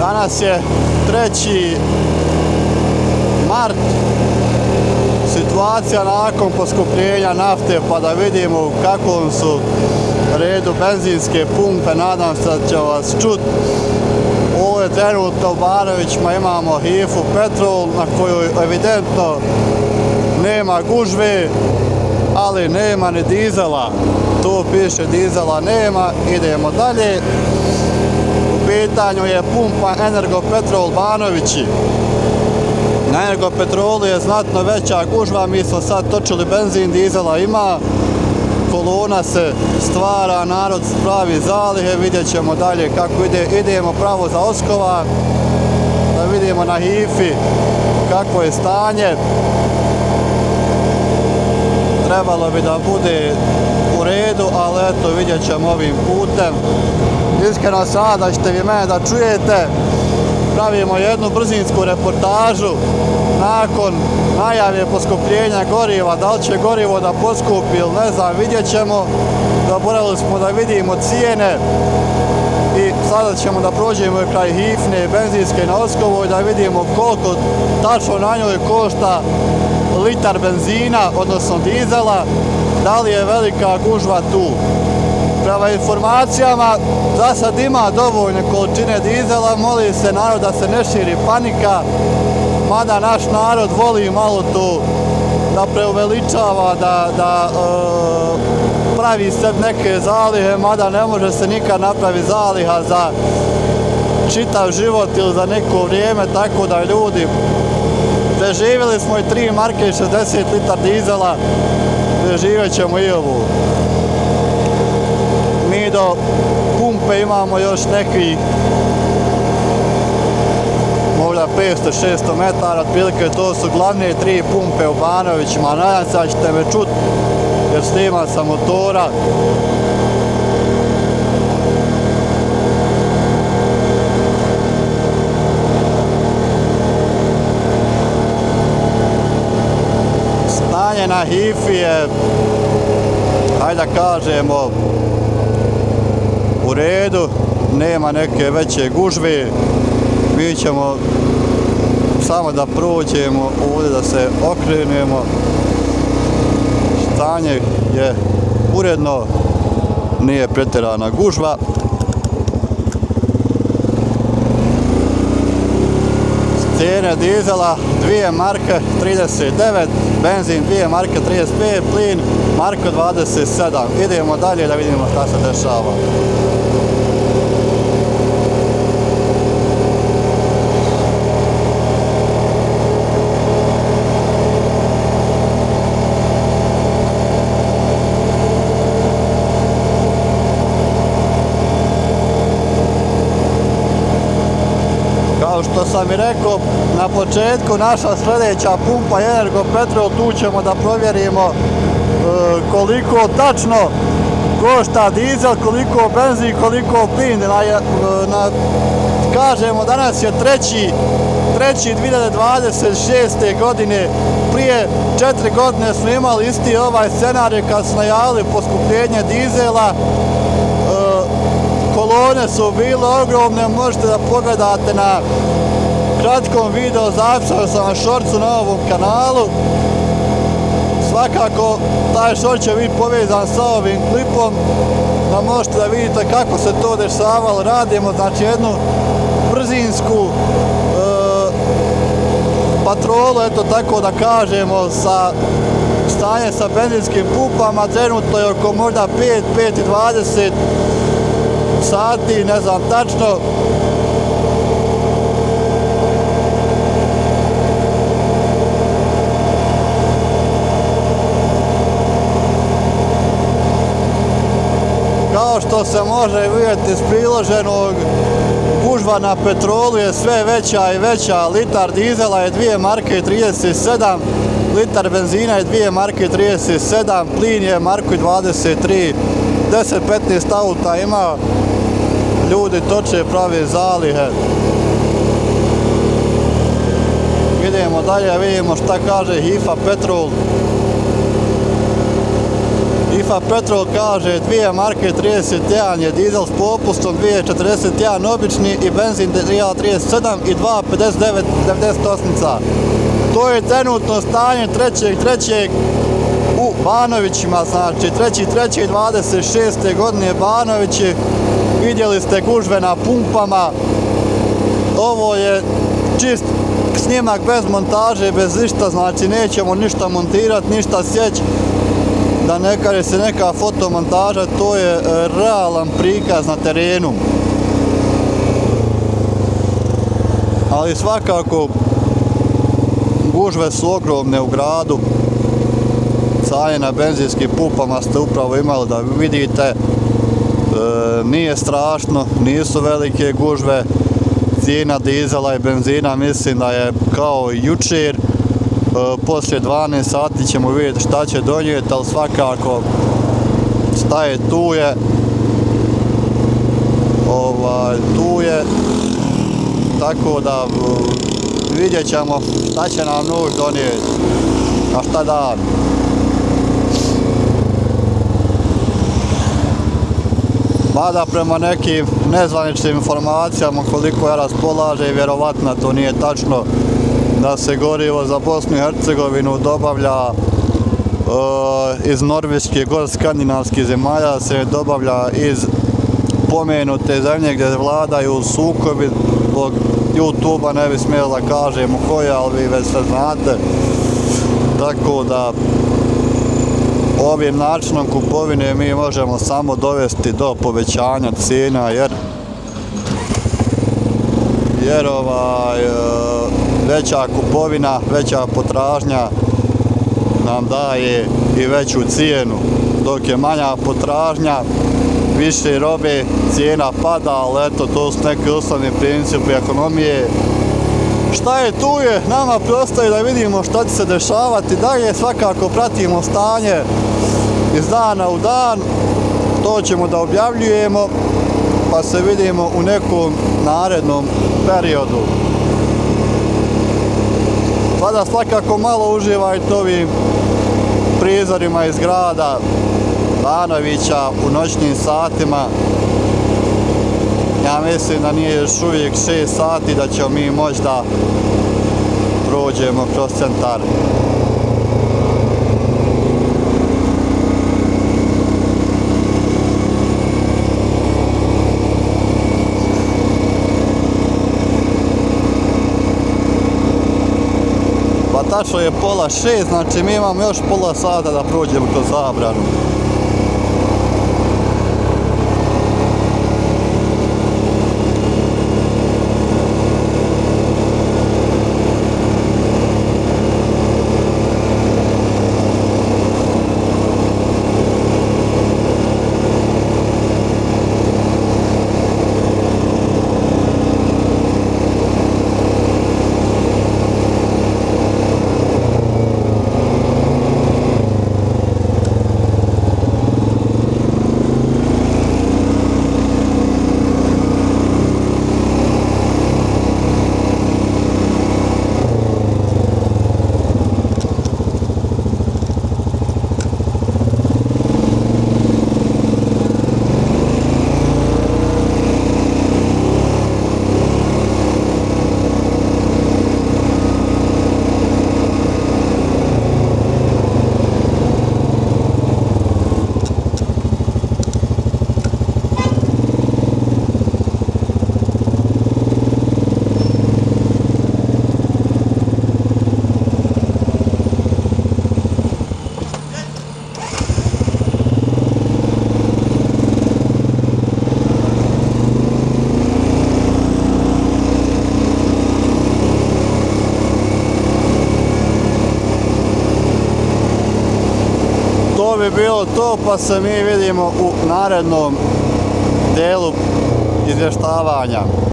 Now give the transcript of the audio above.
Danas je 3. mart, situacija nakon poskupljenja nafte, pa da vidimo u kakvom su redu benzinske pumpe. Nadam se da će vas čuti. Ovdje trenutno u Banovićima imamo Hifu Petrol na kojoj evidentno nema gužve, ali nema ni dizela. Tu piše dizela nema, idemo dalje. U pitanju je pumpa Energopetrol Banovići. Na Energopetrolu je znatno veća gužva, mi smo sad točili benzin, dizela ima. Kolona se stvara, narod pravi zalihe, vidjet ćemo dalje kako ide. Idemo pravo za Oskova, da vidimo na Hifi kako je stanje. Trebalo bi da bude u redu, ali eto, vidjet ćemo ovim putem. Iskreno se nadam da ćete vi mene da čujete. Pravimo jednu brzinsku reportažu nakon najave poskupljenja goriva. Da li će gorivo da poskupi ili ne znam, vidjet ćemo. Zaboravili smo da vidimo cijene i sada ćemo da prođemo kraj Hifne benzinske na Oskovoj da vidimo koliko tačno na njoj košta litar benzina, odnosno dizela, da li je velika gužva tu. Prema informacijama, za sad ima dovoljne količine dizela, moli se narod da se ne širi panika, mada naš narod voli malo to da preuveličava, da pravi se neke zalihe, mada ne može se nikad napraviti zaliha za čitav život ili za neko vrijeme, tako da ljudi, preživjeli smo i 3 marke i 60 litar dizela, preživjet ćemo i ovu. Mi do pumpe imamo još neki možda 500-600 metara, otprilike to su glavne 3 pumpe u Banovićima. Nadam se da ćete me čuti jer snimam sa motora. Stanje na Hifi je, hajde da kažemo, u redu, nema neke veće gužve. Mi ćemo samo da prođemo ovdje, da se okrenemo. Stanje je uredno, nije pretjerana gužva. Cijene dizela 2 marke 39, benzin 2 marke 35, plin marka 27. Idemo dalje da vidimo šta se dešava. Kao što sam i rekao na početku, naša sljedeća pumpa je Energopetrol, tu ćemo da provjerimo koliko tačno košta dizel, koliko benzin, koliko plin. Kažemo, danas je 3.2026. godine, prije 4 godine smo imali isti ovaj scenarij kad su najavili poskupljenje dizela. Kolone su bile ogromne, možete da pogledate na kratkom video zapisu sam na šorcu na ovom kanalu. Svakako taj šort će biti povezan sa ovim klipom, da možete da vidite kako se to dešavalo. Radimo znači jednu brzinsku patrolu, eto tako da kažemo, sa stanje sa benzinskim pumpama. Trenutno je oko možda 5:20 sati, ne znam tačno. Kao što se može vidjeti iz priloženog, gužva na petrolu je sve veća i veća. Litar dizela je 2 marke 37, litar benzina je 2 marke 37, plin je marku 23. 10-15 auta ima, ljudi toče, prave zalihe. Idemo dalje, vidimo šta kaže Hifa Petrol. Tarifa Petrol kaže 2 marke 31 je dizel s popustom, 2,41 obični i benzin 1,37 i 2,59,98. To je trenutno stanje 3.3. u Banovićima, znači 3.3.26. godine Banovići. Vidjeli ste gužve na pumpama. Ovo je čist snimak bez montaže, bez ništa, znači nećemo ništa montirati, ništa sjeći. Da ne kaže se neka fotomontaža, to je realan prikaz na terenu. Ali svakako gužve su ogromne u gradu. Stanje na benzinskim pumpama ste upravo imali da vidite. Nije strašno, nisu velike gužve. Cijena dizela i benzina mislim da je kao jučer. Poslije 12 sati ćemo vidjeti šta će donijeti, ali svakako šta je tu je. Tu je. Tako da vidjet ćemo šta će nam noć donijeti, a šta dan. Mada prema nekim nezvaničnim informacijama koliko ja raspolažem, vjerovatno to nije tačno, da se gorivo za Bosnu i Hercegovinu dobavlja iz Norveške, gore skandinavskih zemalja, se dobavlja iz pomenute zemlje gdje vladaju sukobi. Zbog YouTube-a ne bi smjeli da kažemo koje, ali vi već sve znate. Tako da ovim načinom kupovine mi možemo samo dovesti do povećanja cijena, jer veća kupovina, veća potražnja nam daje i veću cijenu, dok je manja potražnja, više robe, cijena pada, ali eto, to su neki osnovni principi ekonomije. Šta je tu je, nama preostaje da vidimo šta će se dešavati dalje, svakako pratimo stanje iz dana u dan, to ćemo da objavljujemo, pa se vidimo u nekom narednom periodu. Sada svakako malo uživajte ovim prizorima iz grada Banovića u noćnim satima. Ja mislim da nije još uvijek 6 sati, da ćemo mi moći da prođemo kroz centar. Pa tačno je 5:30, znači mi imamo još pola sata da prođemo kroz zabranu. To bi bilo to, pa se mi vidimo u narednom delu izvještavanja.